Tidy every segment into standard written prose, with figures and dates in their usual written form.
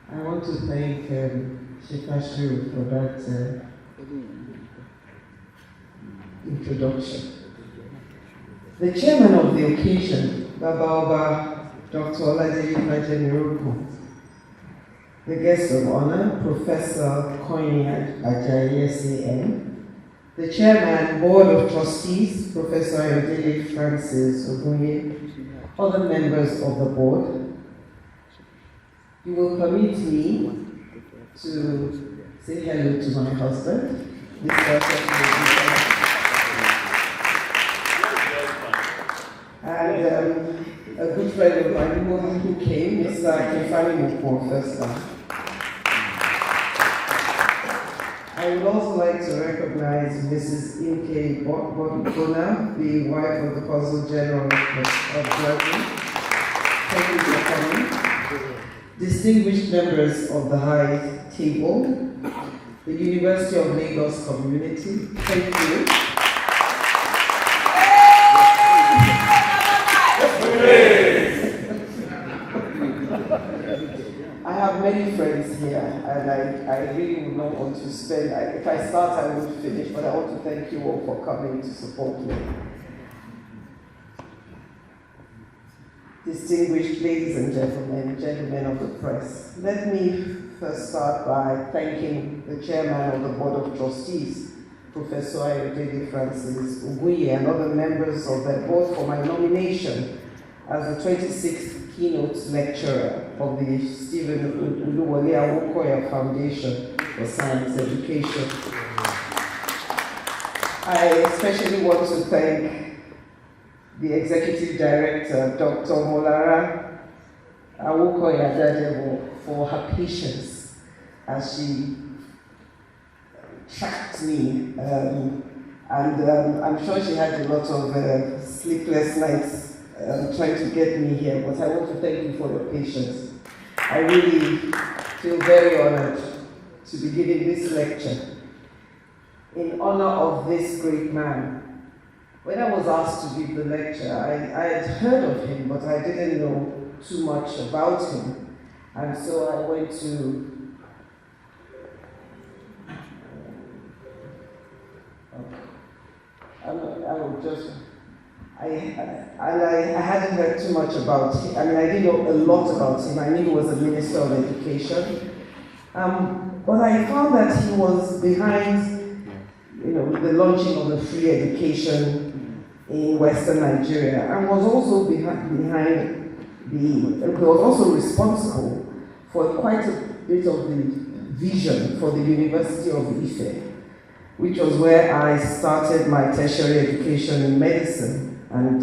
I want to thank Shikashu for that introduction. The chairman of the occasion, Baba Dr. Oladele, the guest of honor, Professor Koini Ajayi SAN, the chairman, board of trustees, Professor Ayodele Francis Ogunye, other members of the board. You will permit me to say hello to my husband. This and a good friend of mine who came, Mr. Kefani Moko, first time. I would also like to recognize Mrs. Inke Bona, the wife of the Consul General of Germany. Thank you for coming. Distinguished members of the High Table, the University of Lagos community, thank you. I have many friends here, and I really would not want to spend, if I start I would finish, but I want to thank you all for coming to support me. Distinguished ladies and gentlemen of the press, let me first start by thanking the chairman of the Board of Trustees, Professor Ayodele Francis Ogunye, and other members of the board for my nomination as the 26th keynote lecturer of the Stephen Oluwole Awokoya Foundation for Science Education. I especially want to thank the Executive Director, Dr. Oluwole Awokoya, for her patience as she tracked me. I'm sure she had a lot of sleepless nights trying to get me here, but I want to thank you for your patience. I really feel very honored to be giving this lecture in honor of this great man. When I was asked to give the lecture, I had heard of him, but I didn't know too much about him. And so I went to, I hadn't heard too much about him. I mean, I didn't know a lot about him. I knew he was a minister of education. But I found that he was behind the launching of the free education in Western Nigeria, and was also he was also responsible for quite a bit of the vision for the University of Ife, which was where I started my tertiary education in medicine. And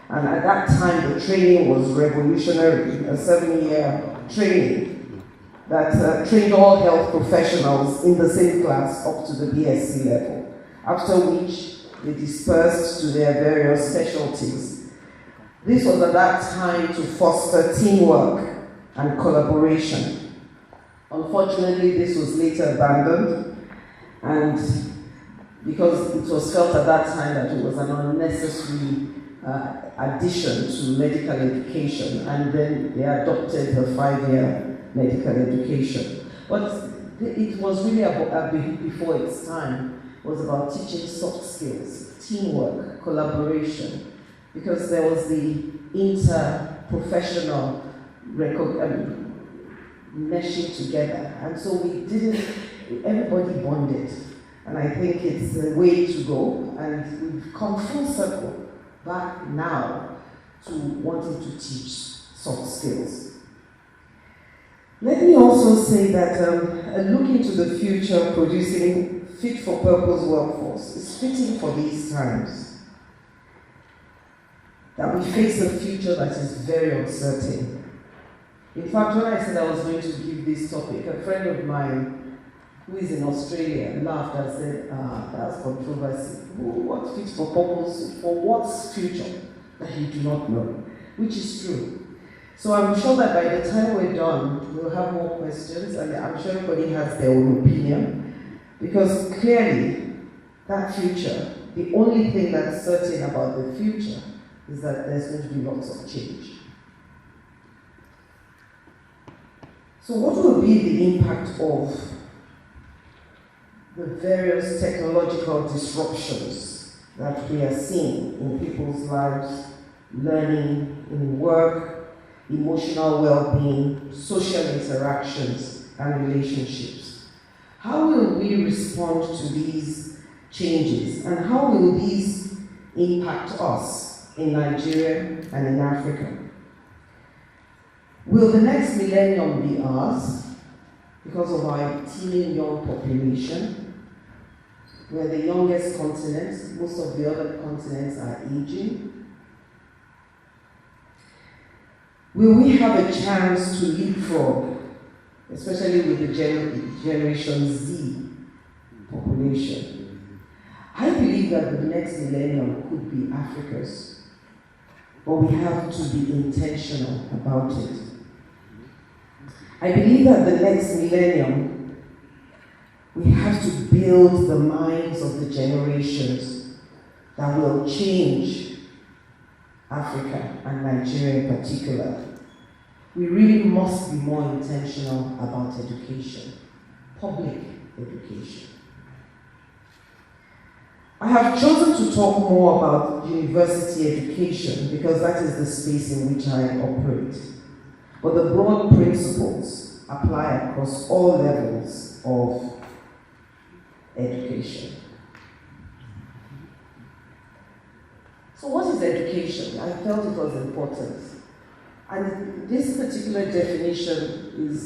at that time, the training was revolutionary, a 7-year training that trained all health professionals in the same class up to the BSc level, after which they dispersed to their various specialties. This was at that time to foster teamwork and collaboration. Unfortunately, this was later abandoned, and because it was felt at that time that it was an unnecessary addition to medical education, and then they adopted the 5-year medical education. But it was really before its time. It was about teaching soft skills, teamwork, collaboration, because there was the interprofessional meshing together. And so everybody bonded. And I think it's the way to go. And we've come full circle back now to wanting to teach soft skills. Let me also say that a look into the future producing fit-for-purpose workforce is fitting for these times. That we face a future that is very uncertain. In fact, when I said I was going to give this topic, a friend of mine who is in Australia laughed and said, that's controversy. What fit-for-purpose, for what's future that you do not know? Which is true. So I'm sure that by the time we're done, we'll have more questions, and I'm sure everybody has their own opinion. Because clearly, that future, the only thing that's certain about the future is that there's going to be lots of change. So what will be the impact of the various technological disruptions that we are seeing in people's lives, learning, in work, emotional well-being, social interactions, and relationships? How will we respond to these changes, and how will these impact us in Nigeria and in Africa? Will the next millennium be ours because of our teeming young population? We're the youngest continent. Most of the other continents are aging. Will we have a chance to leapfrog, especially with the Generation Z population? I believe that the next millennium could be Africa's, but we have to be intentional about it. I believe that the next millennium, we have to build the minds of the generations that will change Africa and Nigeria in particular. We really must be more intentional about education, public education. I have chosen to talk more about university education because that is the space in which I operate. But the broad principles apply across all levels of education. So what is education? I felt it was important. And this particular definition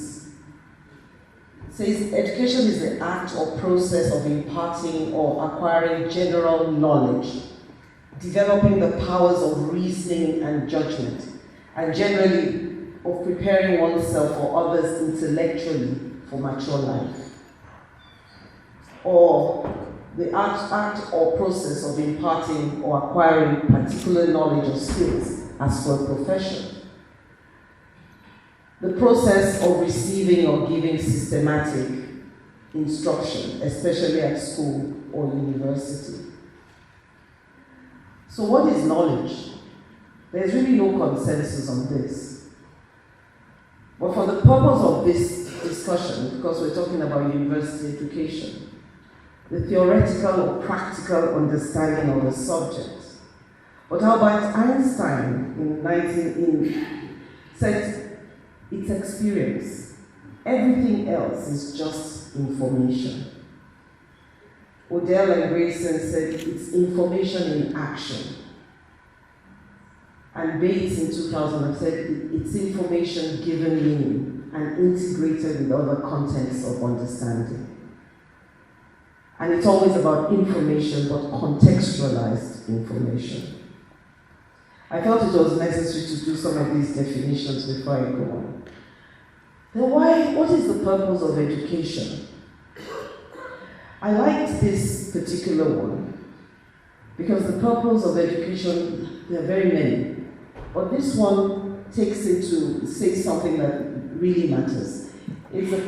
says education is the act or process of imparting or acquiring general knowledge, developing the powers of reasoning and judgment, and generally of preparing oneself or others intellectually for mature life. Or the act or process of imparting or acquiring particular knowledge or skills as for a profession. The process of receiving or giving systematic instruction, especially at school or university. So what is knowledge? There's really no consensus on this. But for the purpose of this discussion, because we're talking about university education, the theoretical or practical understanding of the subject. But Albert Einstein said it's experience. Everything else is just information. Odell and Grayson said it's information in action. And Bates in 2000 said it's information given meaning and integrated with other contents of understanding. And it's always about information, but contextualized information. I felt it was necessary to do some of these definitions before I go on. Then what is the purpose of education? I liked this particular one because the purpose of education, there are very many. But this one takes it to say something that really matters. It's the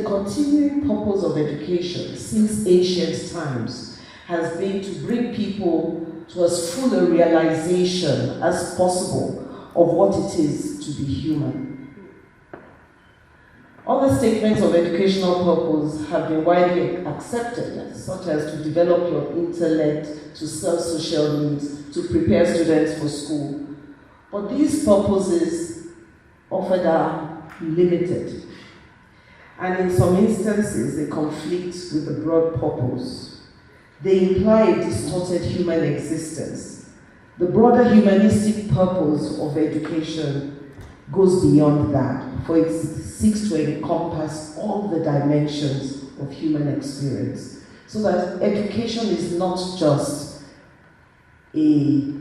continuing purpose of education since ancient times has been to bring people to as full a realization as possible of what it is to be human. Other statements of educational purpose have been widely accepted, such as to develop your intellect, to serve social needs, to prepare students for school. But these purposes offered are limited. And in some instances, they conflict with the broad purpose. They imply a distorted human existence. The broader humanistic purpose of education goes beyond that, for it seeks to encompass all the dimensions of human experience, so that education is not just a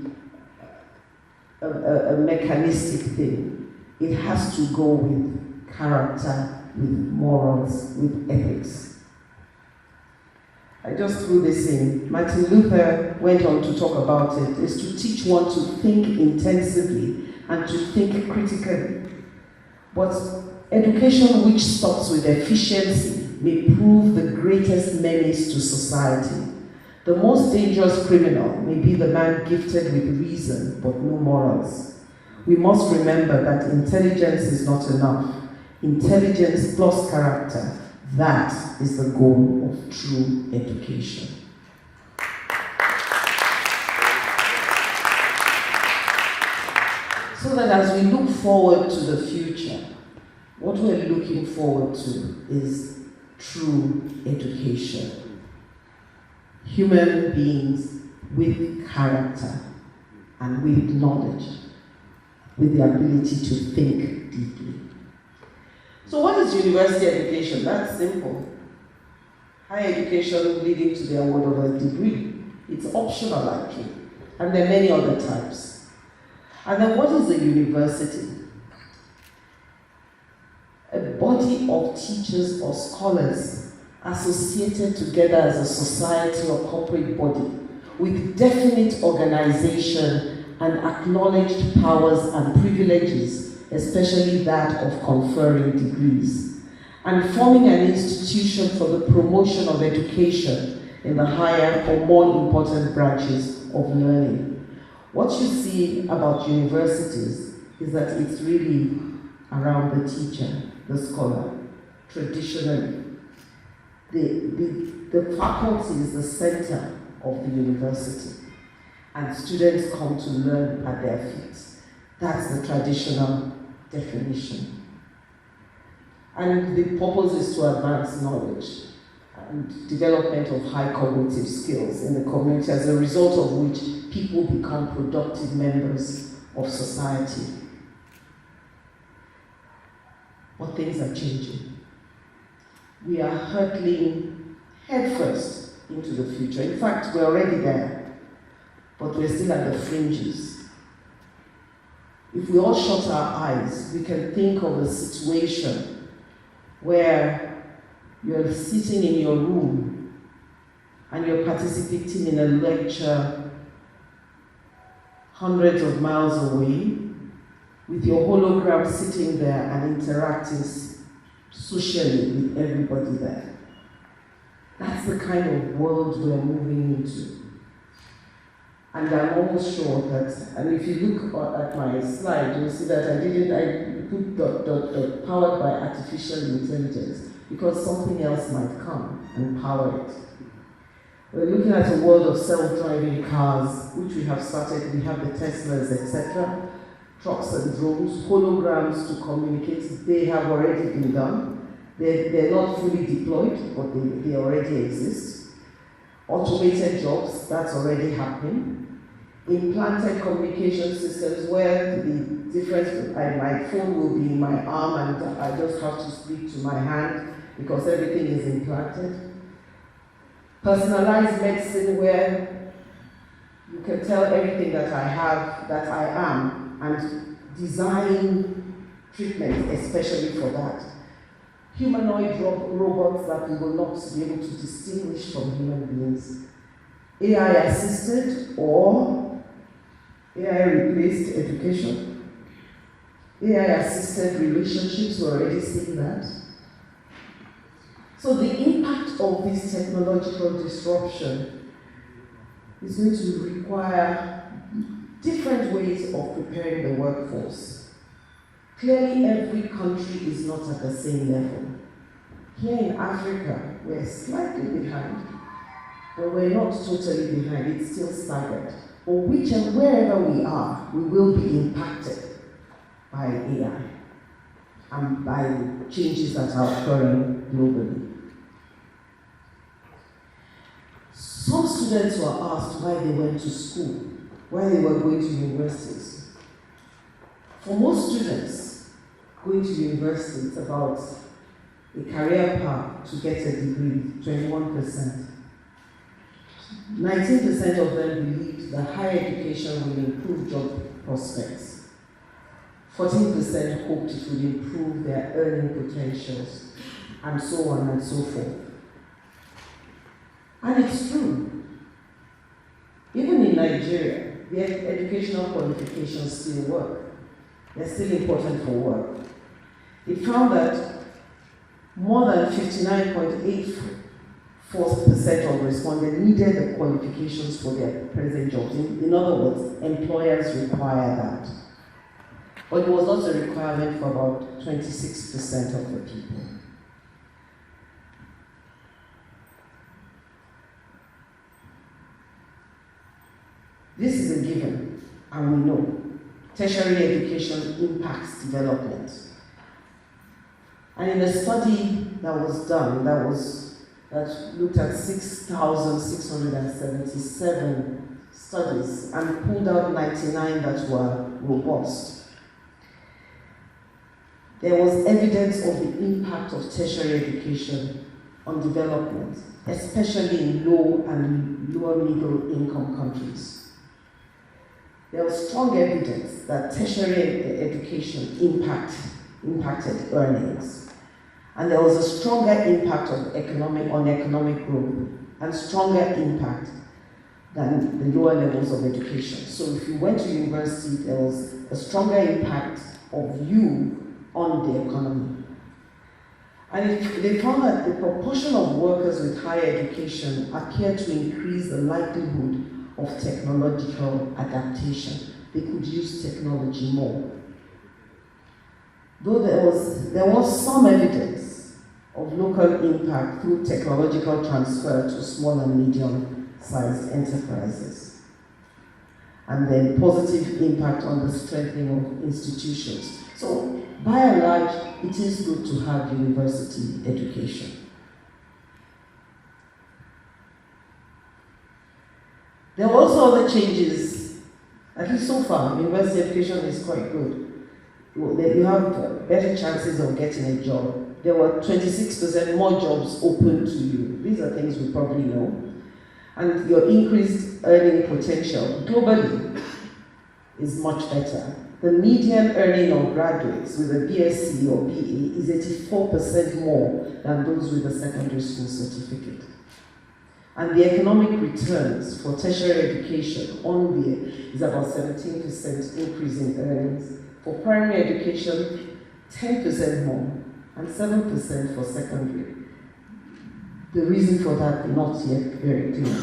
mechanistic thing. It has to go with character, with morals, with ethics. I just threw this in. Martin Luther went on to talk about it, is to teach one to think intensively and to think critically. But education which stops with efficiency may prove the greatest menace to society. The most dangerous criminal may be the man gifted with reason but no morals. We must remember that intelligence is not enough. Intelligence plus character, that is the goal of true education. So that as we look forward to the future, what we're looking forward to is true education. Human beings with character and with knowledge, with the ability to think deeply. So what is university education? That's simple. Higher education leading to the award of a degree. It's optional actually, and there are many other types. And then what is a university? A body of teachers or scholars associated together as a society or corporate body with definite organization and acknowledged powers and privileges, especially that of conferring degrees, and forming an institution for the promotion of education in the higher or more important branches of learning. What you see about universities is that it's really around the teacher, the scholar, traditionally. The faculty is the center of the university, and students come to learn at their feet. That's the traditional definition. And the purpose is to advance knowledge and development of high cognitive skills in the community, as a result of which people become productive members of society. But things are changing. We are hurtling headfirst into the future. In fact, we're already there, but we're still at the fringes. If we all shut our eyes, we can think of a situation where you're sitting in your room and you're participating in a lecture hundreds of miles away, with your hologram sitting there and interacting socially with everybody there. That's the kind of world we're moving into. And I'm almost sure that, and if you look at my slide, you'll see that I put ... powered by artificial intelligence, because something else might come and power it. We're looking at a world of self-driving cars, which we have started. We have the Teslas, etc., trucks and drones, holograms to communicate. They have already been done. They're not fully deployed, but they already exist. Automated jobs, that's already happening. Implanted communication systems where the difference, my phone will be in my arm and I just have to speak to my hand because everything is implanted. Personalized medicine where you can tell everything that I have, that I am, and design treatment especially for that. Humanoid robots that we will not be able to distinguish from human beings. AI-assisted or AI-replaced education. AI-assisted relationships, we're already seeing that. So the impact of this technological disruption is going to require different ways of preparing the workforce. Clearly, every country is not at the same level. Here in Africa, we're slightly behind, but we're not totally behind. It's still staggered. But wherever we are, we will be impacted by AI and by the changes that are occurring globally. Some students were asked why they went to school, why they were going to universities. For most students, going to university, it's about a career path to get a degree, 21%. 19% of them believed that higher education will improve job prospects. 14% hoped it would improve their earning potentials, and so on and so forth. And it's true. Even in Nigeria, the educational qualifications still work. They're still important for work. They found that more than 59.84% of respondents needed the qualifications for their present jobs. In other words, employers require that. but it was not a requirement for about 26% of the people. This is a given, and we know tertiary education impacts development. And in a study that was done, that looked at 6,677 studies and pulled out 99 that were robust, there was evidence of the impact of tertiary education on development, especially in low and lower middle income countries. There was strong evidence that tertiary education impacted earnings. And there was a stronger impact on economic growth and stronger impact than the lower levels of education. So if you went to university, there was a stronger impact of you on the economy. And they found that the proportion of workers with higher education appeared to increase the likelihood of technological adaptation. They could use technology more. Though there was some evidence of local impact through technological transfer to small and medium-sized enterprises, and then positive impact on the strengthening of institutions. So, by and large, it is good to have university education. There were also other changes. At least so far, university education is quite good. You have better chances of getting a job. There were 26% more jobs open to you. These are things we probably know. And your increased earning potential globally is much better. The median earning of graduates with a BSc or BA is 84% more than those with a secondary school certificate. And the economic returns for tertiary education on there is about 17% increase in earnings. For primary education, 10% more, and 7% for secondary. The reason for that is not yet very clear.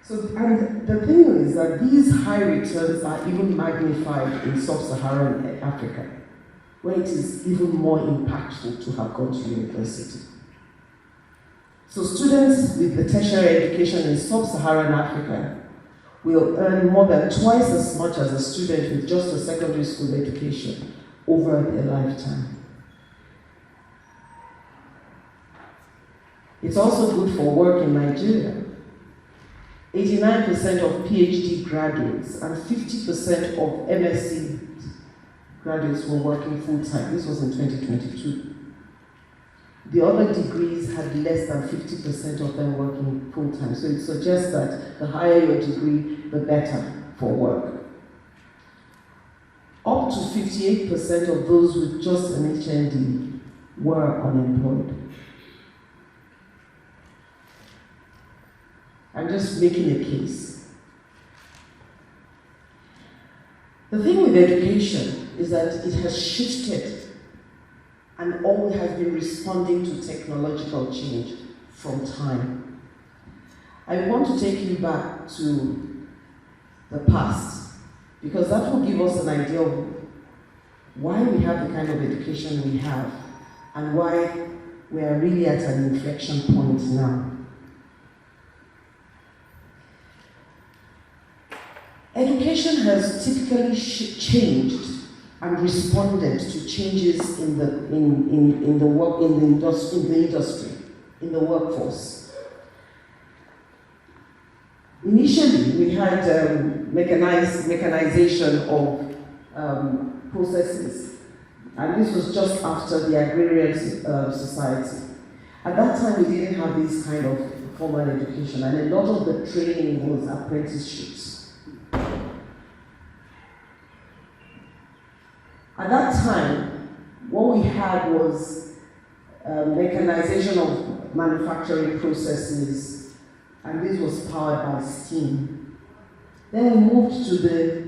So, and the thing is that these high returns are even magnified in sub-Saharan Africa, where it is even more impactful to have gone to university. So students with the tertiary education in sub-Saharan Africa will earn more than twice as much as a student with just a secondary school education over their lifetime. It's also good for work in Nigeria. 89% of PhD graduates and 50% of MSc graduates were working full-time. This was in 2022. The other degrees had less than 50% of them working full-time. So it suggests that the higher your degree, the better for work. Up to 58% of those with just an HND were unemployed. I'm just making a case. The thing with education is that it has shifted and always has been responding to technological change from time. I want to take you back to the past, because that will give us an idea of why we have the kind of education we have and why we are really at an inflection point now. Education has typically changed and responded to changes in the workforce. Initially, we had mechanization of processes, and this was just after the agrarian society. At that time, we didn't have this kind of formal education, and a lot of the training was apprenticeships. At that time, what we had was mechanization of manufacturing processes, and this was powered by steam. Then we moved to the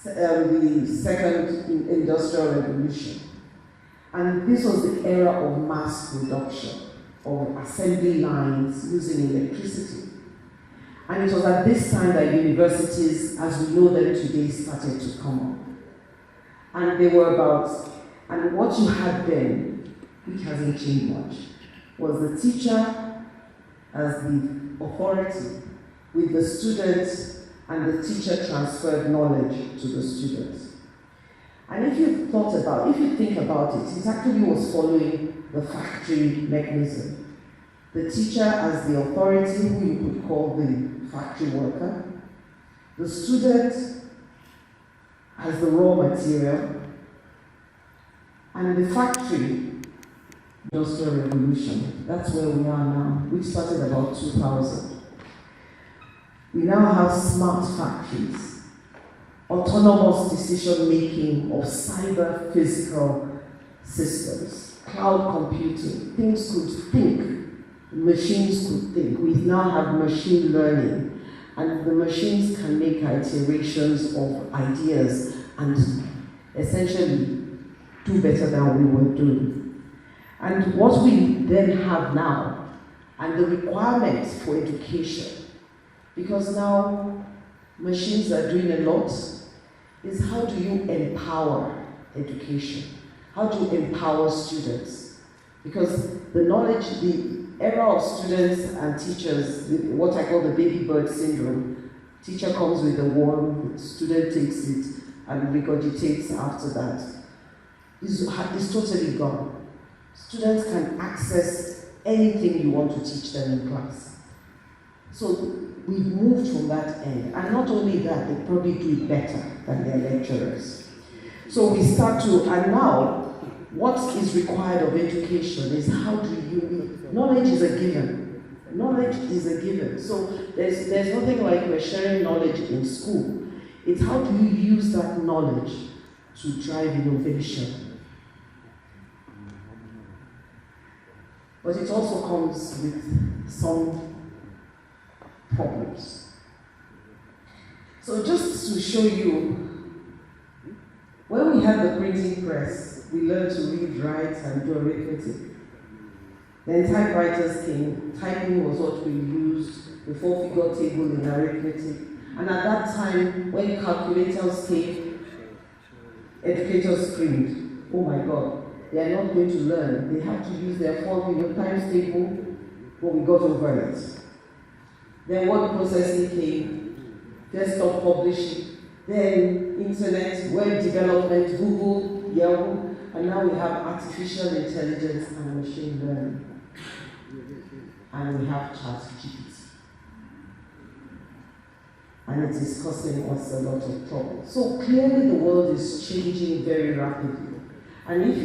second industrial revolution, and this was the era of mass production, of assembly lines using electricity. And it was at this time that universities, as we know them today, started to come up. And they were about, and what you had then, which hasn't changed much, was the teacher as the authority, with the students, and the teacher transferred knowledge to the students. And if you think about it, it actually was following the factory mechanism. The teacher as the authority, who you could call the factory worker, the student as the raw material, and the factory industrial revolution. That's where we are now, which started about 2000. We now have smart factories, autonomous decision-making of cyber-physical systems, cloud computing. Things could think, machines could think. We now have machine learning, and the machines can make iterations of ideas and essentially do better than we were doing. And what we then have now, and the requirements for education, because now machines are doing a lot, is how do you empower education? How do you empower students? Because the knowledge, the era of students and teachers, what I call the baby bird syndrome, teacher comes with a wand, the student takes it and regurgitates after that, is totally gone. Students can access anything you want to teach them in class. So we've moved from that end. And not only that, they probably do it better than their lecturers. So we start to, and now, what is required of education is how do you, knowledge is a given. Knowledge is a given. So there's nothing like we're sharing knowledge in school. It's how do you use that knowledge to drive innovation. But it also comes with some problems. So just to show you, when we had the printing press, we learned to read, write, and do arithmetic. Then typewriters came. Typing was what we used, the four-figure table in arithmetic. And at that time, when calculators came, educators screamed, oh my God, they are not going to learn. They have to use their four-figure times table, but we got over it. Then word processing came, desktop publishing, then internet, web development, Google, Yahoo, and now we have artificial intelligence and machine learning. And we have ChatGPT. And it is causing us a lot of trouble. So clearly the world is changing very rapidly. And if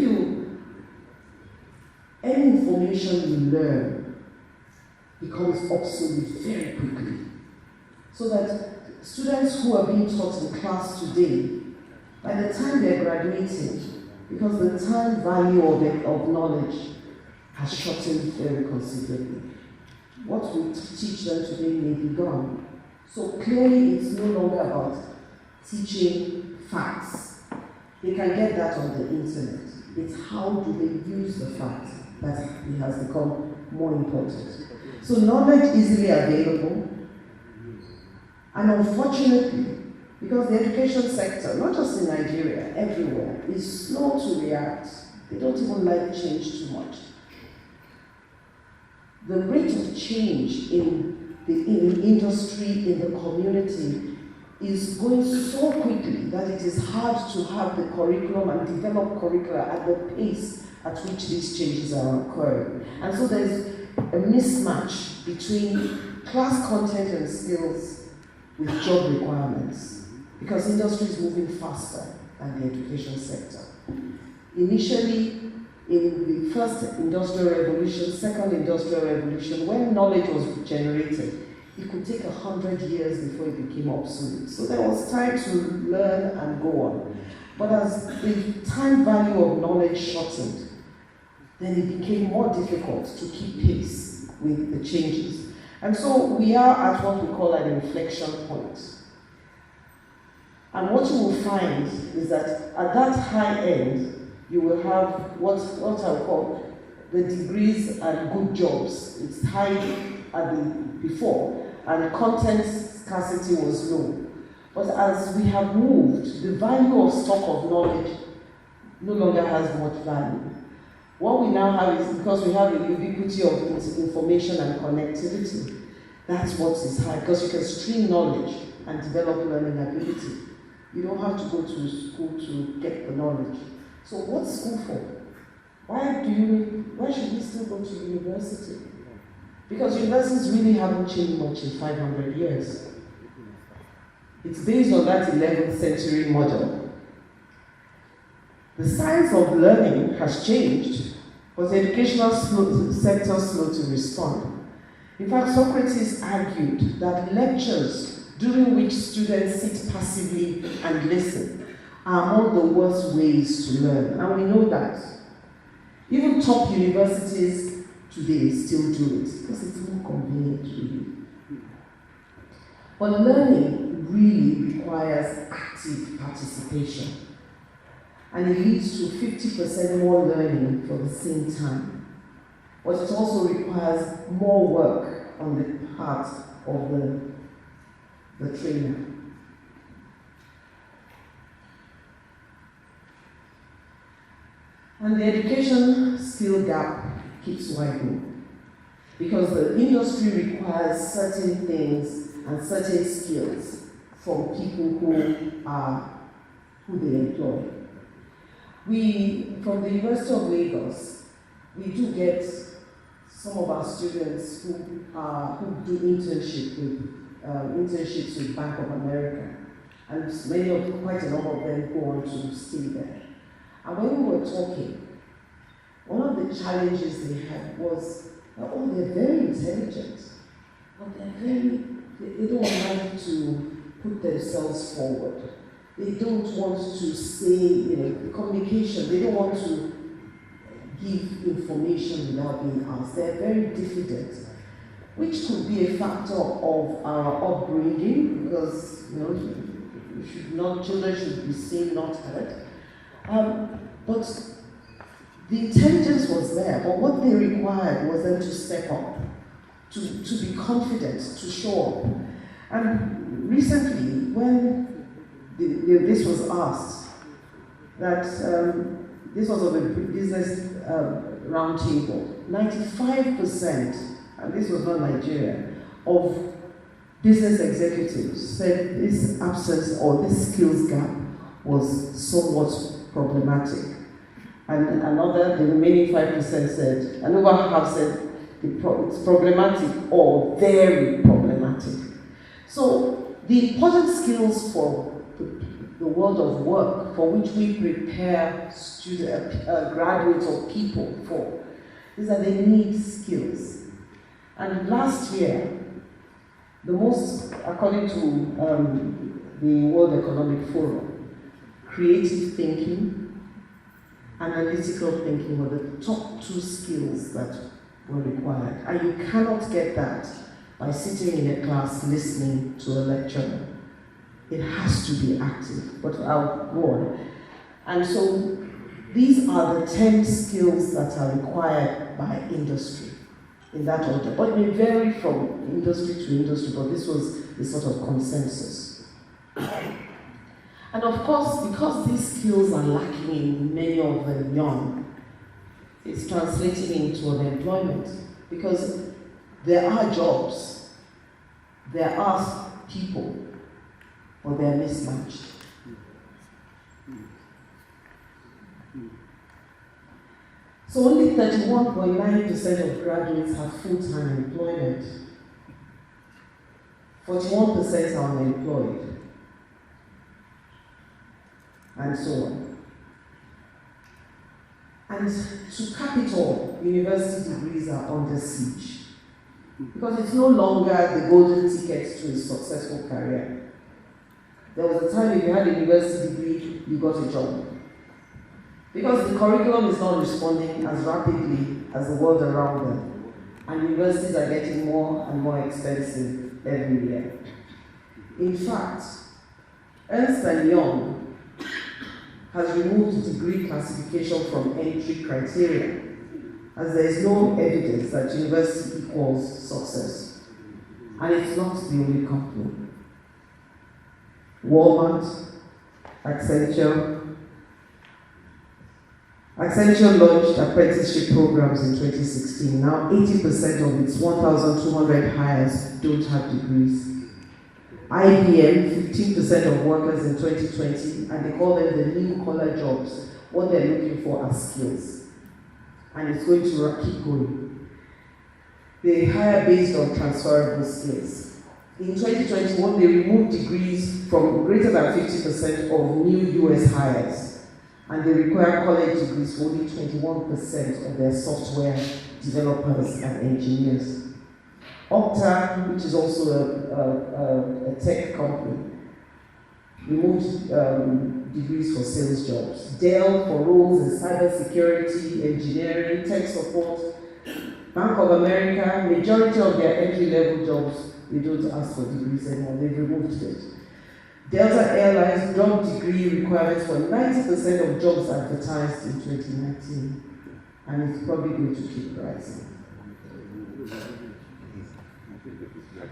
any information you learn becomes obsolete very quickly. So that students who are being taught in class today, by the time they're graduating, because the time value of knowledge has shortened very considerably, what we teach them today may be gone. So clearly it's no longer about teaching facts. They can get that on the internet. It's how do they use the fact that it has become more important. So knowledge easily available, and unfortunately, because the education sector, not just in Nigeria, everywhere, is slow to react. They don't even like change too much. The rate of change in the industry, in the community, is going so quickly that it is hard to have the curriculum and develop curricula at the pace at which these changes are occurring. And so there's a mismatch between class content and skills with job requirements, because industry is moving faster than the education sector. Initially, in the first industrial revolution, second industrial revolution, when knowledge was generated, it could take 100 years before it became obsolete. So there was time to learn and go on. But as the time value of knowledge shortened, then it became more difficult to keep pace with the changes. And so we are at what we call an inflection point. And what you will find is that at that high end, you will have what I will call the degrees and good jobs. It's high at the before. and content scarcity was low. But as we have moved, the value of stock of knowledge no longer has much value. What we now have is, because we have a ubiquity of information and connectivity, that's what is high, because you can stream knowledge and develop learning ability. You don't have to go to school to get the knowledge. So what's school for? Why should we still go to university? Because universities really haven't changed much in 500 years. It's based on that 11th century model. The science of learning has changed, but the educational sector is slow to respond. In fact, Socrates argued that lectures during which students sit passively and listen are among the worst ways to learn, and we know that. Even top universities today still do it because it's more convenient, really. But learning really requires active participation, and it leads to 50% more learning for the same time. But it also requires more work on the part of the trainer. And the education skill gap keeps widening because the industry requires certain things and certain skills from people who they employ. From the University of Lagos, we do get some of our students who do internships with Bank of America, and quite a number of them go on to stay there. And when we were talking, one of the challenges they had was that, they're very intelligent, but they don't like to put themselves forward. They don't want to say, communication, they don't want to give information without being asked. They're very diffident, which could be a factor of our upbringing, because children should be seen, not heard. But the intelligence was there, but what they required was them to step up, to be confident, to show up. And recently, when this was asked, that this was of a business roundtable, 95%, and this was not Nigeria, of business executives said this absence or this skills gap was somewhat problematic. And the remaining 5% said, and over half said it's problematic or very problematic. So the important skills for the world of work for which we prepare graduates or people for is that they need skills. And last year, according to the World Economic Forum, creative thinking, analytical thinking were the top 2 skills that were required. And you cannot get that by sitting in a class listening to a lecturer. It has to be active, but I'll go on. And so these are the 10 skills that are required by industry in that order. But it may vary from industry to industry, but this was the sort of consensus. And of course, because these skills are lacking in many of the young, it's translating into unemployment. Because there are jobs, there are people, but they are mismatched. So only 31.9% of graduates have full-time employment. 41% are unemployed. And so on. And to cap it all, university degrees are under siege. Because it's no longer the golden ticket to a successful career. There was a time if you had a university degree, you got a job. Because the curriculum is not responding as rapidly as the world around them. And universities are getting more and more expensive every year. In fact, Ernst & Young has removed degree classification from entry criteria, as there is no evidence that university equals success. And it's not the only company. Walmart, Accenture launched apprenticeship programs in 2016. Now 80% of its 1,200 hires don't have degrees. IBM, 15% of workers in 2020, and they call them the new collar jobs. What they're looking for are skills. And it's going to keep going. They hire based on transferable skills. In 2021, they removed degrees from greater than 50% of new US hires, and they require college degrees for only 21% of their software developers and engineers. Okta, which is also a tech company, removed degrees for sales jobs. Dell for roles in cybersecurity, engineering, tech support. Bank of America, majority of their entry-level jobs, they don't ask for degrees anymore, they've removed it. Delta Airlines dropped degree requirements for 90% of jobs advertised in 2019, and it's probably going to keep rising.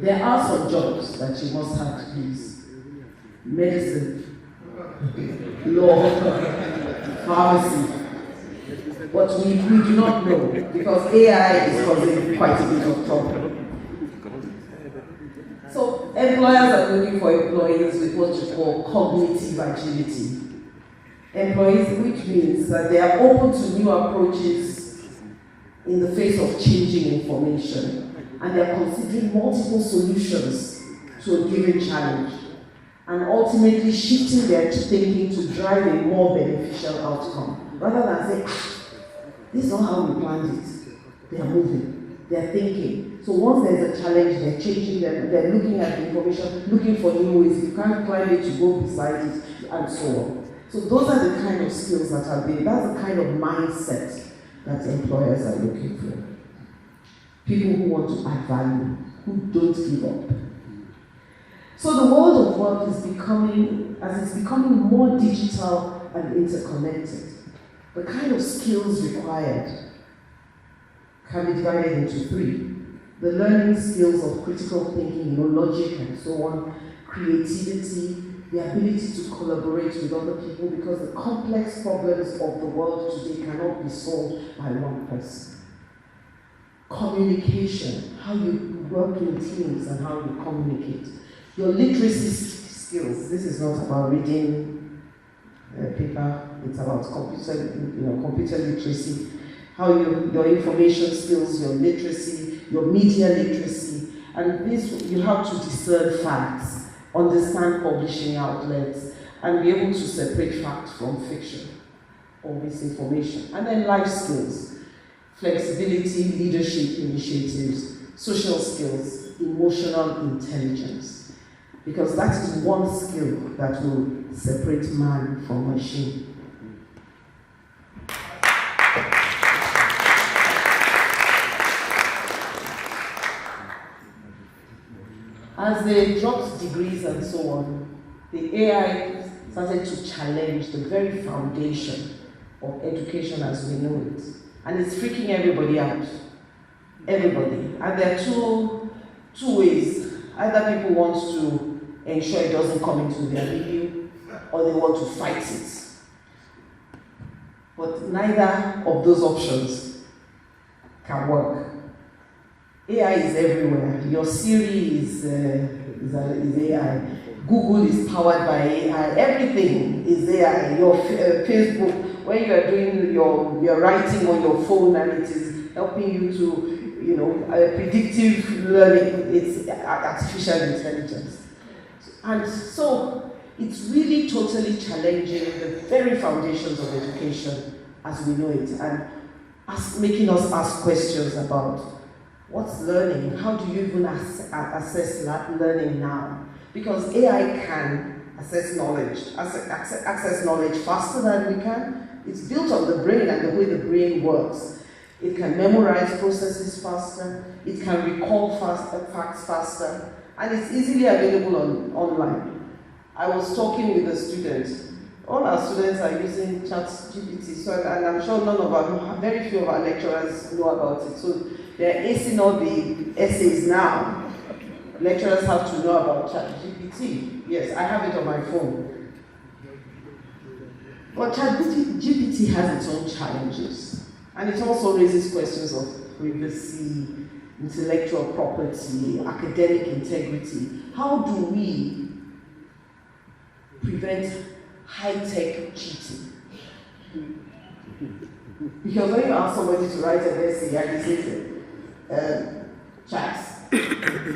There are some jobs that you must have to use. Medicine, law, pharmacy. But we do not know, because AI is causing quite a bit of trouble. So employers are looking for employees with what you call cognitive agility. Employees, which means that they are open to new approaches in the face of changing information, and they are considering multiple solutions to a given challenge, and ultimately shifting their thinking to drive a more beneficial outcome, rather than say, this is not how we planned it. They are moving, they are thinking. So once there's a challenge, they're changing them, they're looking at the information, looking for new ways. If you can't climb it, you go beside it, and so on. So those are the kind of skills that are being, that's the kind of mindset that employers are looking for. People who want to add value, who don't give up. So the world of work is becoming, as it's becoming more digital and interconnected, the kind of skills required can be divided into three. The learning skills of critical thinking, logic and so on, creativity, the ability to collaborate with other people, because the complex problems of the world today cannot be solved by one person. Communication, how you work in teams and how you communicate. Your literacy skills, this is not about reading paper, it's about computer literacy. How your information skills, your literacy, your media literacy, and this you have to discern facts, understand publishing outlets, and be able to separate fact from fiction or misinformation. And then life skills, flexibility, leadership initiatives, social skills, emotional intelligence, because that is one skill that will separate man from machine. As they dropped degrees and so on, the AI started to challenge the very foundation of education as we know it. And it's freaking everybody out. Everybody. And there are two ways. Either people want to ensure it doesn't come into their video, or they want to fight it. But neither of those options can work. AI is everywhere. Your Siri is AI. Google is powered by AI. Everything is AI. Your Facebook, when you are doing your writing on your phone and it is helping you to, predictive learning, it's artificial intelligence. And so it's really totally challenging the very foundations of education as we know it, and making us ask questions about what's learning? How do you even assess learning now? Because AI can access knowledge faster than we can. It's built on the brain and the way the brain works. It can memorize processes faster. It can recall facts faster. And it's easily available online. I was talking with a student. All our students are using ChatGPT, and I'm sure very few of our lecturers know about it. So they're acing all the essays now lecturers have to know about ChatGPT. Yes, I have it on my phone. But ChatGPT has its own challenges. And it also raises questions of privacy, intellectual property, academic integrity. How do we prevent high-tech cheating? Because when you ask somebody to write an essay and he says, chats,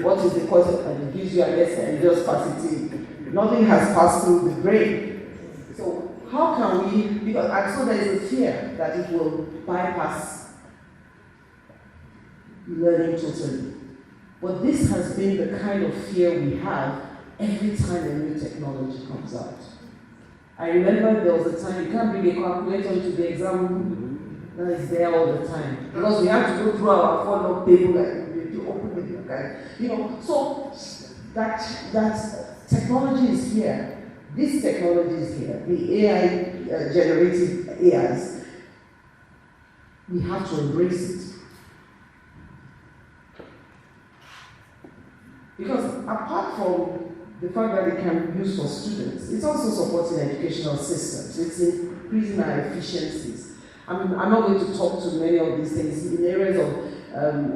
what is the course of, and it gives you an essay and just pass it in. Nothing has passed through the brain. So how can we, because I saw there is a fear that it will bypass learning totally. But this has been the kind of fear we have every time a new technology comes out. I remember there was a time you can't bring a calculator into the exam that is there all the time. Because we have to go through our follow-up table and to open the book and, so that technology is here. This technology is here. The AI, generative AIs, we have to embrace it. Because apart from the fact that it can be used for students, it's also supporting educational systems. It's increasing our efficiencies. I'm not going to talk to many of these things in areas of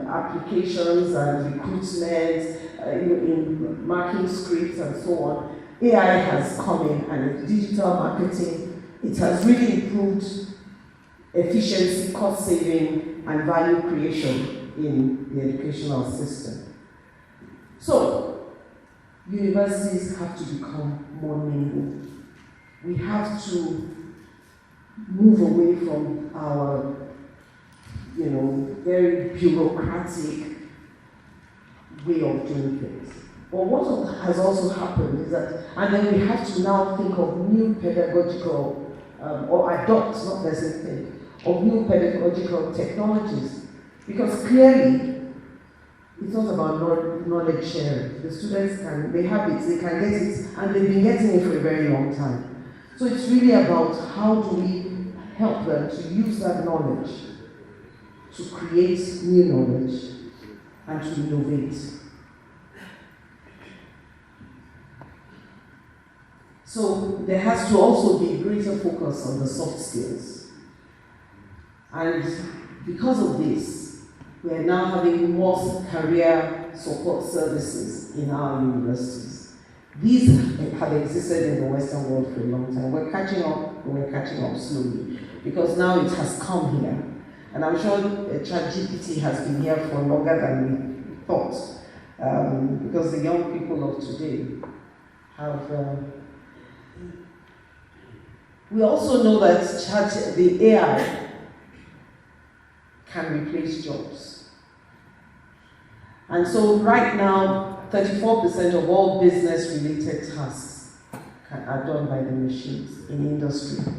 applications and recruitment, in marking scripts and so on. AI has come in, and in digital marketing, it has really improved efficiency, cost saving, and value creation in the educational system. So, universities have to become more nimble. We have to move away from our, very bureaucratic way of doing things. But what has also happened is that, and then we have to now think of new pedagogical, or adopt, not necessarily think, of new pedagogical technologies. Because clearly, it's not about knowledge sharing. The students they have it, they can get it, and they've been getting it for a very long time. So it's really about how do we help them to use that knowledge to create new knowledge and to innovate. So there has to also be greater focus on the soft skills. And because of this, we are now having more career support services in our universities. These have existed in the Western world for a long time. We're catching up slowly, because now it has come here. And I'm sure ChatGPT has been here for longer than we thought, because the young people of today have... we also know that the AI can replace jobs. And so right now, 34% of all business-related tasks are done by the machines in industry.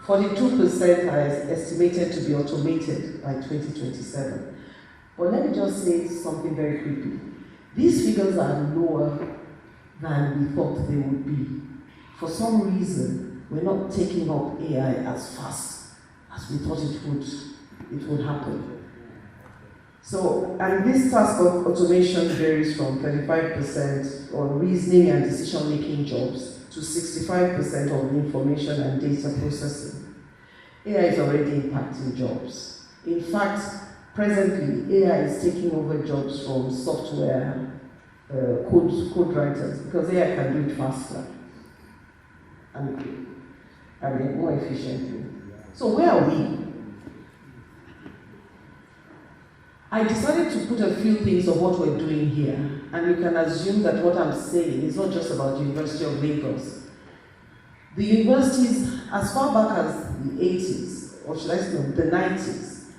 42% are estimated to be automated by 2027. But let me just say something very quickly. These figures are lower than we thought they would be. For some reason, we're not taking up AI as fast as we thought it would happen. So, and this task of automation varies from 35% on reasoning and decision-making jobs to 65% on information and data processing. AI is already impacting jobs. In fact, presently, AI is taking over jobs from software code writers, because AI can do it faster and more efficiently. So where are we? I decided to put a few things of what we're doing here, and you can assume that what I'm saying is not just about the University of Lagos. The universities, as far back as the 80s, or should I say the 90s,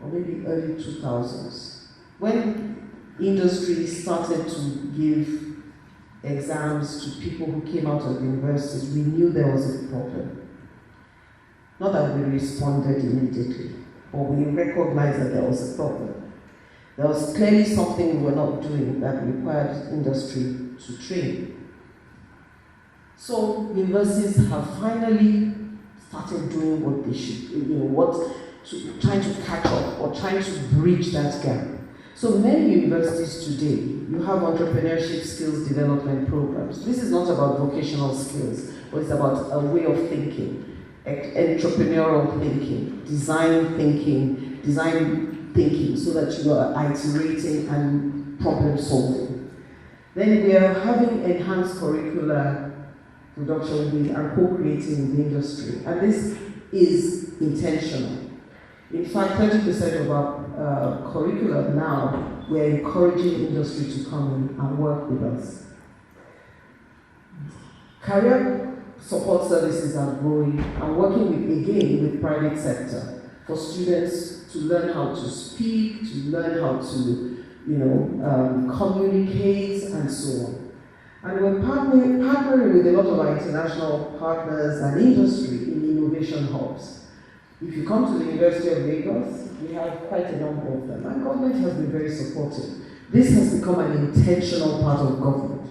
or maybe early 2000s, when industry started to give exams to people who came out of universities, we knew there was a problem. Not that we responded immediately, but we recognized that there was a problem. There was clearly something we were not doing that required industry to train. So universities have finally started doing what they should, trying to catch up or trying to bridge that gap. So many universities today, you have entrepreneurship skills development programs. This is not about vocational skills, but it's about a way of thinking, entrepreneurial thinking, design thinking, so that you are iterating and problem solving. Then we are having enhanced curricular production and co-creating with the industry, and this is intentional. In fact, 30% of our curricula now, we're encouraging industry to come in and work with us. Career support services are growing and working with private sector for students to learn how to speak, to learn how to, communicate and so on. And we're partnering with a lot of our international partners and industry in innovation hubs. If you come to the University of Lagos, we have quite a number of them, and government has been very supportive. This has become an intentional part of government.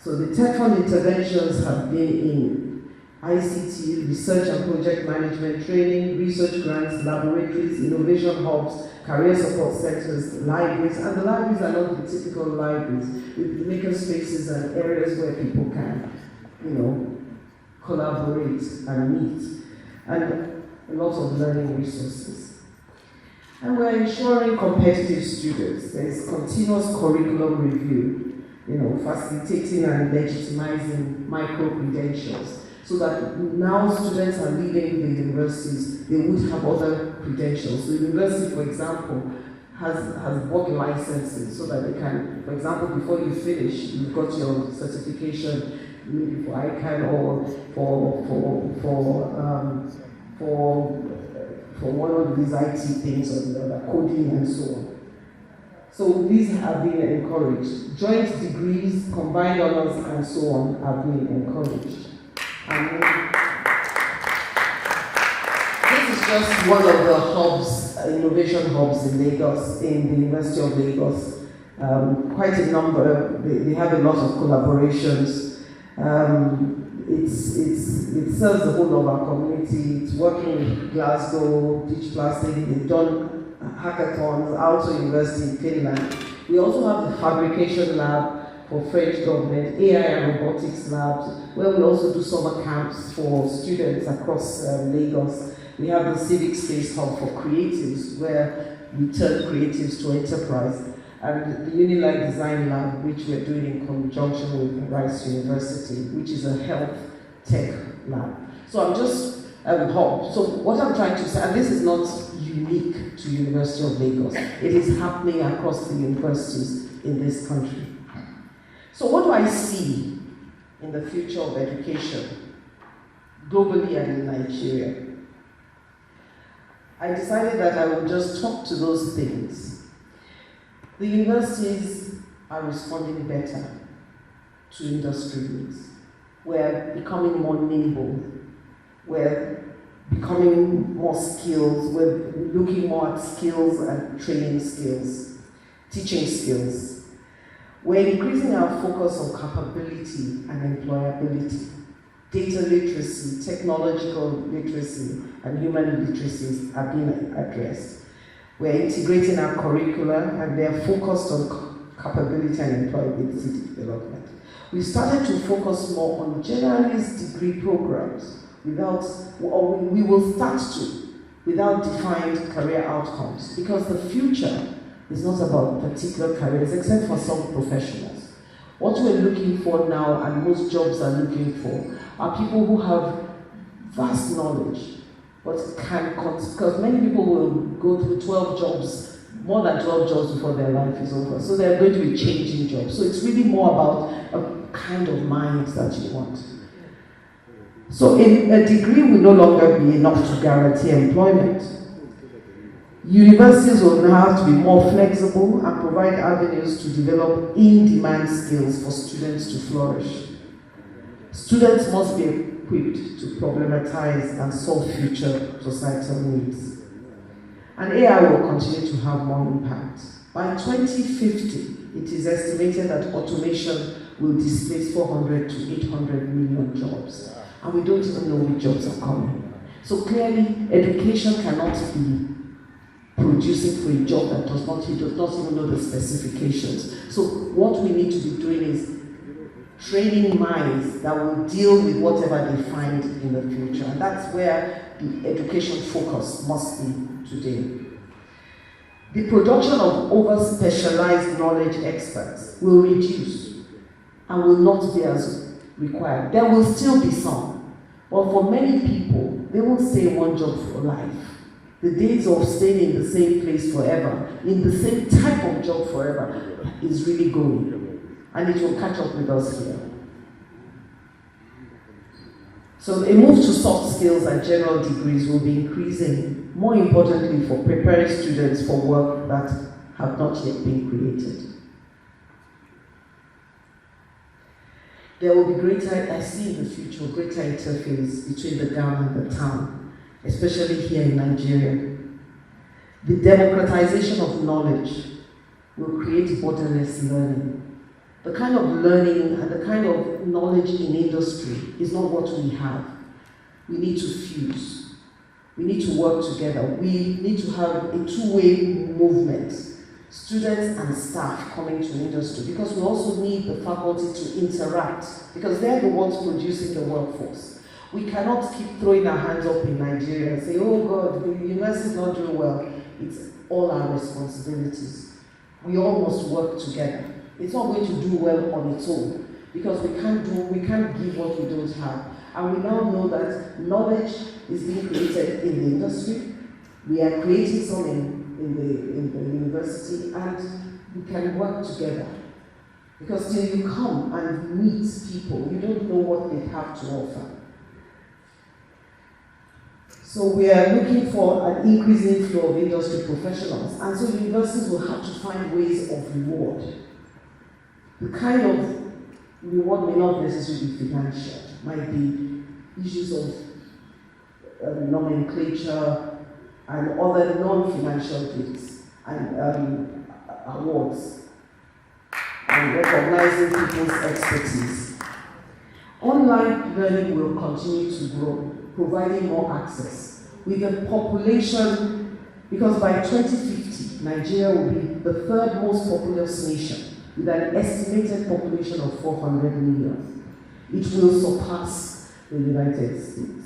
So the tech fund interventions have been in ICT, research and project management training, research grants, laboratories, innovation hubs, career support centers, libraries, and the libraries are not the typical libraries, with maker spaces and areas where people can, collaborate and meet, and a lot of learning resources. And we're ensuring competitive students. There is continuous curriculum review, facilitating and legitimizing micro-credentials, so that now students are leaving the universities, they would have other credentials. The university, for example, has bought licenses so that they can, for example, before you finish, you've got your certification, maybe for ICANN or for one of these IT things or the other, coding and so on. So these have been encouraged. Joint degrees, combined honors, and so on have been encouraged. And this is just one of the hubs, innovation hubs in Lagos, in the University of Lagos. Quite a number, they have a lot of collaborations. It serves the whole of our community. It's working with Glasgow, Ditch Plastic. They've done hackathons, Aalto University in Finland. We also have the fabrication lab for French government, AI and robotics labs, where we also do summer camps for students across Lagos. We have the civic space hub for creatives, where we turn creatives to enterprise, and the Unilight Design Lab, which we're doing in conjunction with Rice University, which is a health tech lab. So I'm just so what I'm trying to say, and this is not unique to University of Lagos, it is happening across the universities in this country. So what do I see in the future of education, globally and in Nigeria? I decided that I would just talk to those things. The universities are responding better to industry needs. We're becoming more nimble. We're becoming more skilled. We're looking more at skills and training skills, teaching skills. We're increasing our focus on capability and employability. Data literacy, technological literacy, and human literacies are being addressed. We're integrating our curricula, and they're focused on capability and employability development. We started to focus more on generalist degree programs we will start to, without defined career outcomes, because the future is not about particular careers, except for some professionals. What we're looking for now, and most jobs are looking for, are people who have vast knowledge, but because many people will go through 12 jobs, more than 12 jobs before their life is over. So they're going to be changing jobs. So it's really more about a kind of mind that you want. So a degree will no longer be enough to guarantee employment. Universities will now have to be more flexible and provide avenues to develop in-demand skills for students to flourish. Students must be equipped to problematize and solve future societal needs. And AI will continue to have more impact. By 2050, it is estimated that automation will displace 400 to 800 million jobs. And we don't even know which jobs are coming. So clearly, education cannot be producing for a job that he does not even know the specifications. So what we need to be doing is training minds that will deal with whatever they find in the future. And that's where the education focus must be today. The production of over-specialized knowledge experts will reduce and will not be as required. There will still be some, but for many people, they won't stay in one job for life. The days of staying in the same place forever, in the same type of job forever, is really going, and it will catch up with us here. So a move to soft skills and general degrees will be increasing, more importantly for preparing students for work that have not yet been created. There will be I see in the future, greater interface between the GAM and the town, especially here in Nigeria. The democratization of knowledge will create borderless learning. The kind of learning and the kind of knowledge in industry is not what we have. We need to fuse. We need to work together. We need to have a two-way movement. Students and staff coming to industry, because we also need the faculty to interact, because they're the ones producing the workforce. We cannot keep throwing our hands up in Nigeria and say, oh God, the university is not doing well. It's all our responsibilities. We all must work together. It's not going to do well on its own, because we can't give what we don't have. And we now know that knowledge is being created in the industry. We are creating some in the university, and we can work together. Because till you come and meet people, you don't know what they have to offer. So we are looking for an increasing flow of industry professionals, and so universities will have to find ways of reward. The kind of reward may not necessarily be financial, might be issues of nomenclature and other non-financial gifts and awards, and recognizing people's expertise. Online learning will continue to grow, providing more access. With the population, because by 2050, Nigeria will be the third most populous nation, with an estimated population of 400 million. It will surpass the United States.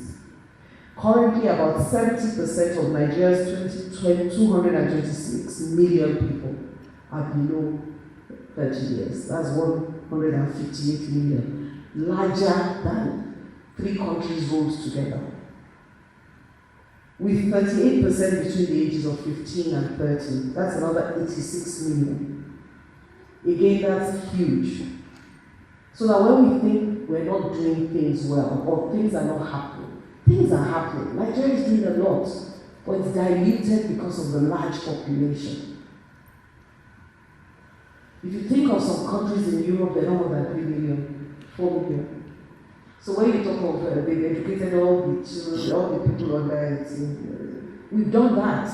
Currently, about 70% of Nigeria's 226 million people are below 30 years. That's 158 million, larger than 3 countries rolled together. With 38% between the ages of 15 and 30, that's another 86 million. Again, that's huge. So that when we think we're not doing things well, or things are not happening, things are happening. Nigeria is doing a lot, but it's diluted because of the large population. If you think of some countries in Europe, they're not more than 3 million, 4 million. So when you talk of they've educated all the children, all the people on there, we've done that,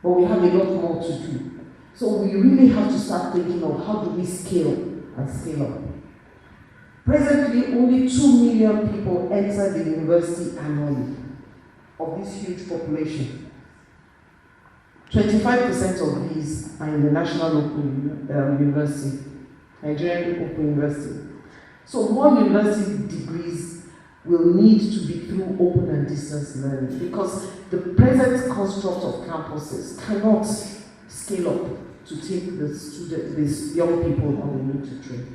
but we have a lot more to do. So we really have to start thinking of how do we scale and scale up. Presently, only 2 million people enter the university annually of this huge population. 25% of these are in the National Open University, Nigerian Open University. So more university degrees will need to be through open and distance learning, because the present construct of campuses cannot scale up to take these young people that we need to train.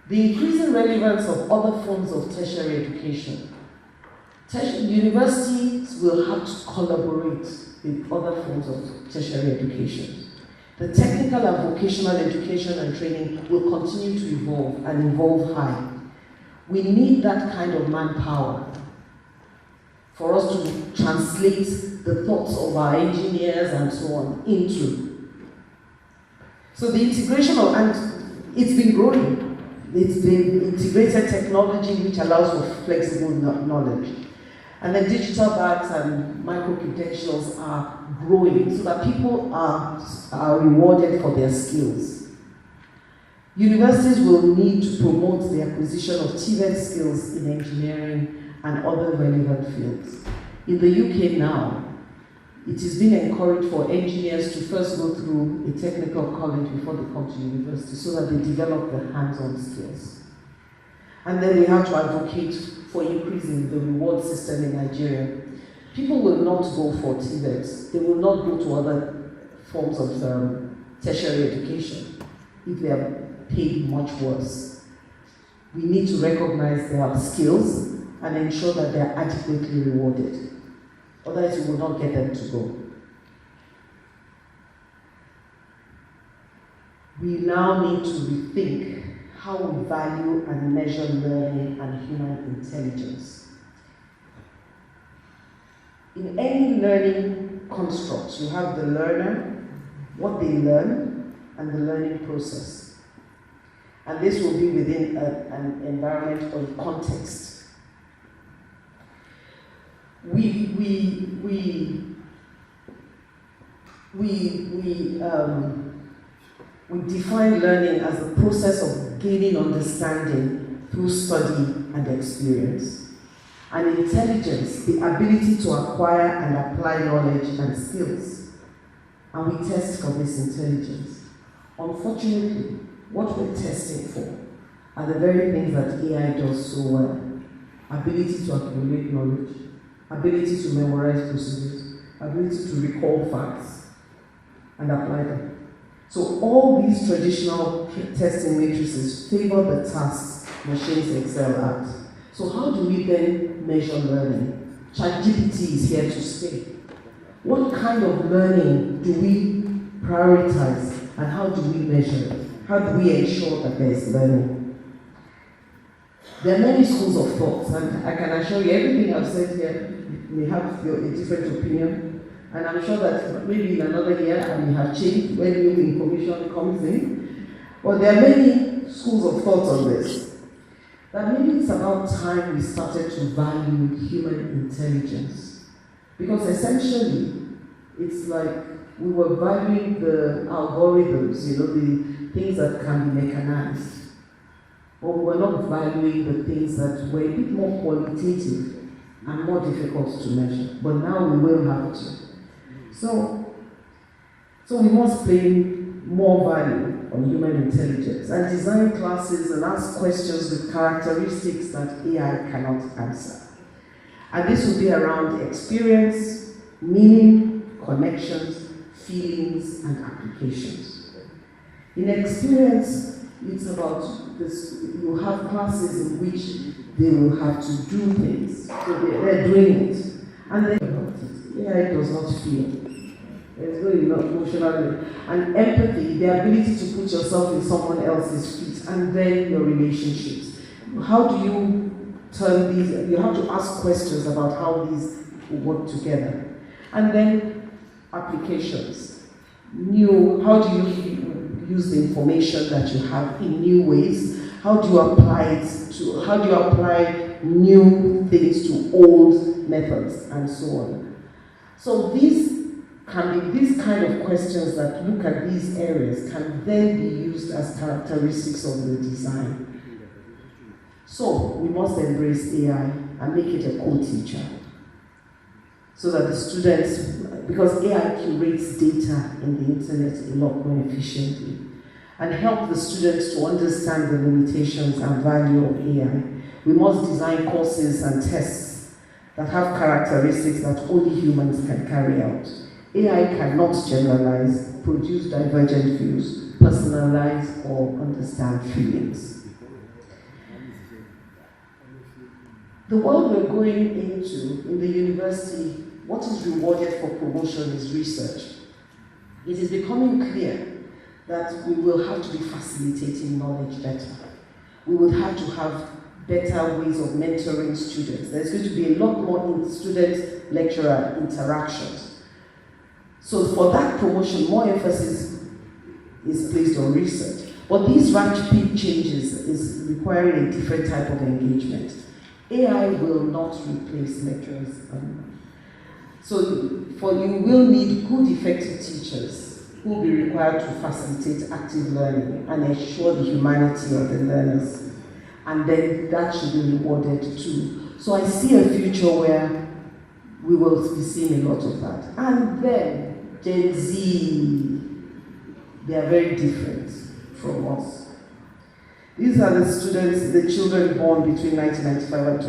The increasing relevance of other forms of tertiary education. Universities will have to collaborate with other forms of tertiary education. The technical and vocational education and training will continue to evolve and evolve high. We need that kind of manpower for us to translate the thoughts of our engineers and so on into. So the integration of, and it's been growing. It's been integrated technology which allows for flexible knowledge. And then digital bags and micro-credentials are growing so that people are rewarded for their skills. Universities will need to promote the acquisition of TVET skills in engineering and other relevant fields. In the UK now, it is being encouraged for engineers to first go through a technical college before they come to university so that they develop their hands-on skills. And then we have to advocate for increasing the reward system in Nigeria. People will not go for TVETs. They will not go to other forms of tertiary education if they are paid much worse. We need to recognize their skills and ensure that they are adequately rewarded. Otherwise, we will not get them to go. We now need to rethink how we value and measure learning and human intelligence. In any learning construct, you have the learner, what they learn, and the learning process. And this will be within an environment or context. We define learning as the process of gaining understanding through study and experience. And intelligence, the ability to acquire and apply knowledge and skills. And we test for this intelligence. Unfortunately, what we're testing for are the very things that AI does so well. Ability to accumulate knowledge, ability to memorize procedures, ability to recall facts, and apply them. So all these traditional testing matrices favor the tasks machines excel at. So how do we then measure learning? ChatGPT is here to stay. What kind of learning do we prioritize and how do we measure it? How do we ensure that there is learning? There are many schools of thought, and I can assure you everything I've said here, you may have a different opinion, and I'm sure that maybe in another year I may have changed when new information comes in. But there are many schools of thought on this. That maybe it's about time we started to value human intelligence. Because essentially, it's like we were valuing the algorithms, the things that can be mechanized. But we were not valuing the things that were a bit more qualitative and more difficult to measure. But now we will have to. So we must place more value on human intelligence and design classes and ask questions with characteristics that AI cannot answer. And this will be around experience, meaning, connections, feelings, and applications. In experience, it's about this, you have classes in which they will have to do things. So they're doing it. And then about it. AI does not feel. There's no emotional and empathy, the ability to put yourself in someone else's feet, and then your relationships. How do you turn these? You have to ask questions about how these work together. And then applications. How do you use the information that you have in new ways? How do you apply new things to old methods and so on? So these kind of questions that look at these areas can then be used as characteristics of the design. So we must embrace AI and make it a co-teacher. So that the students, because AI curates data in the internet a lot more efficiently, and help the students to understand the limitations and value of AI. We must design courses and tests that have characteristics that only humans can carry out. AI cannot generalize, produce divergent views, personalize, or understand feelings. The world we're going into in the university, what is rewarded for promotion is research. It is becoming clear that we will have to be facilitating knowledge better. We would have to have better ways of mentoring students. There's going to be a lot more student-lecturer interactions. So for that promotion, more emphasis is placed on research. But these rapid changes is requiring a different type of engagement. AI will not replace lecturers. So you will need good, effective teachers who will be required to facilitate active learning and ensure the humanity of the learners. And then that should be rewarded too. So I see a future where we will be seeing a lot of that. And then Gen Z, they are very different from us. These are the students, the children born between 1995 and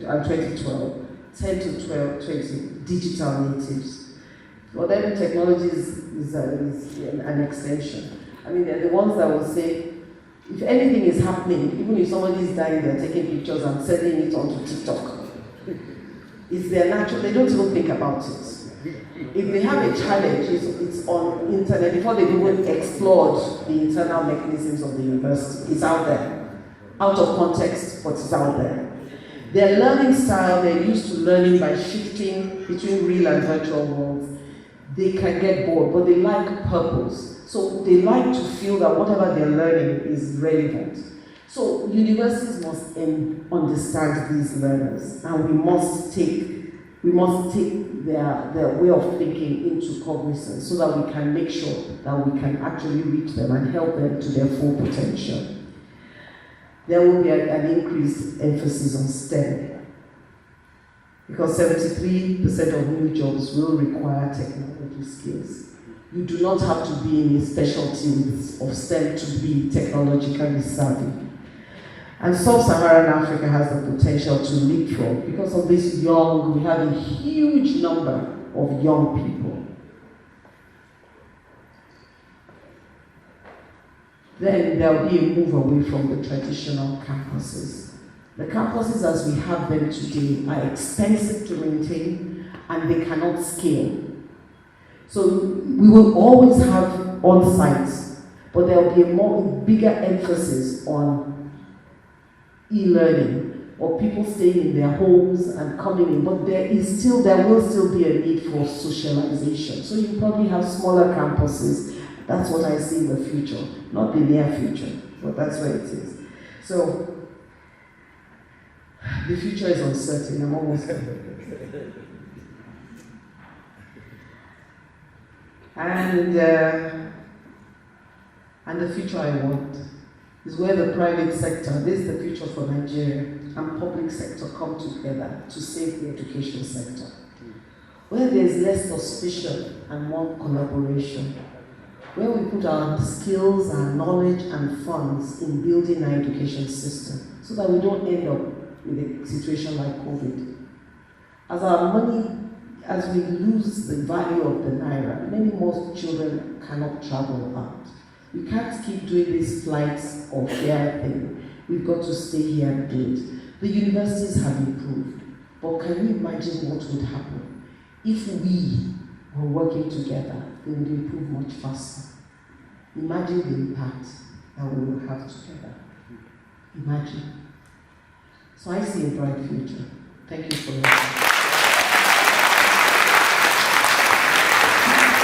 2012, 10 to 12, 20, digital natives. For them, technology is an extension. I mean, they're the ones that will say, if anything is happening, even if somebody is dying, they're taking pictures and sending it onto TikTok. It's their natural, they don't even think about it. If they have a challenge, it's on internet. Before they've even explored the internal mechanisms of the university, it's out there. Out of context, but it's out there. Their learning style, they're used to learning by shifting between real and virtual worlds. They can get bored, but they like purpose. So they like to feel that whatever they're learning is relevant. So universities must understand these learners, and we must take their way of thinking into cognizance so that we can make sure that we can actually reach them and help them to their full potential. There will be an increased emphasis on STEM, because 73% of new jobs will require technology skills. You do not have to be in a specialty of STEM to be technologically savvy. And sub-Saharan Africa has the potential to leapfrog because of this we have a huge number of young people. Then there will be a move away from the traditional campuses. The campuses as we have them today are expensive to maintain and they cannot scale. So we will always have on-sites, but there will be a bigger emphasis on e-learning, or people staying in their homes and coming in, but there will still be a need for socialization. So you probably have smaller campuses. That's what I see in the future, not the near future, but that's where it is. So the future is uncertain. I'm almost done. And the future I want is where the private sector, this is the future for Nigeria, and public sector come together to save the education sector. Where there's less suspicion and more collaboration. Where we put our skills, our knowledge and funds in building our education system so that we don't end up with a situation like COVID. As we lose the value of the Naira, many more children cannot travel out. We can't keep doing these flights or fare thing. We've got to stay here and do it. The universities have improved, but can you imagine what would happen if we were working together? They would improve much faster. Imagine the impact that we will have together. Imagine. So I see a bright future. Thank you for listening.